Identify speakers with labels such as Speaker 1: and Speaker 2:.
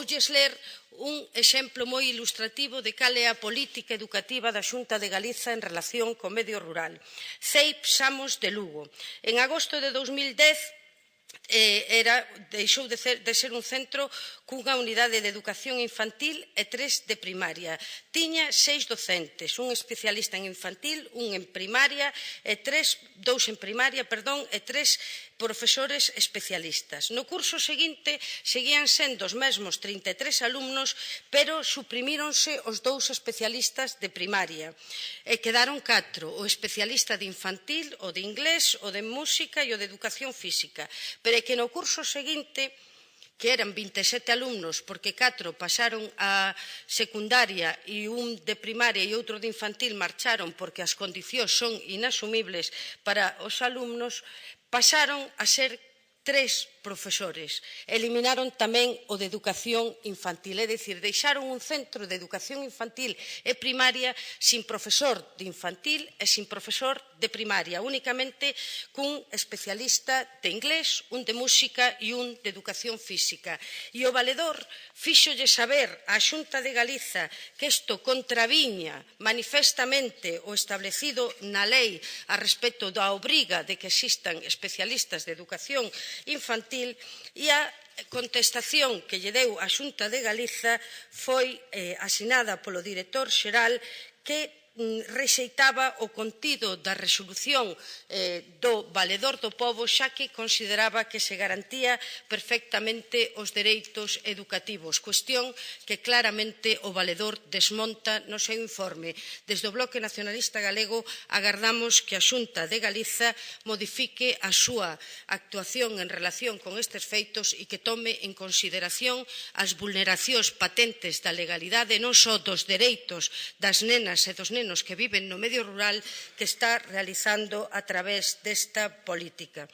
Speaker 1: Voulles ler un exemplo moi ilustrativo de cal é a política educativa da Xunta de Galiza en relación co medio rural. CEIP Samos de Lugo. En agosto de 2010, deixou de ser un centro cunha unidade de educación infantil e 3 de primaria. Tiña 6 docentes, un especialista en infantil, un en primaria e 3 profesores especialistas. No curso seguinte seguían sendo os mesmos 33 alumnos, pero suprimíronse os 2 especialistas de primaria e quedaron 4, o especialista de infantil, o de inglés, o de música e o de educación física. Pero é que no curso seguinte, que eran 27 alumnos, porque 4 pasaron a secundaria e un de primaria e outro de infantil marcharon porque as condicións son inasumibles para os alumnos, pasaron a ser 3 profesores. Eliminaron tamén o de educación infantil, é dicir, deixaron un centro de educación infantil e primaria sin profesor de infantil e sin profesor de primaria, únicamente cun especialista de inglés, un de música e un de educación física. E o valedor fíxolle saber á Xunta de Galiza que isto contraviña manifestamente o establecido na lei a respecto da obriga de que existan especialistas de educación infantil, e a contestación que lle deu a Xunta de Galiza foi asinada polo director xeral, que rexeitaba o contido da resolución do valedor do pobo, xa que consideraba que se garantía perfectamente os dereitos educativos, cuestión que claramente o valedor desmonta no seu informe. Desde o Bloque Nacionalista Galego agardamos que a Xunta de Galiza modifique a súa actuación en relación con estes feitos e que tome en consideración as vulneracións patentes da legalidade, non só dos dereitos das nenas e dos nenos que viven no medio rural, que está realizando a través desta política.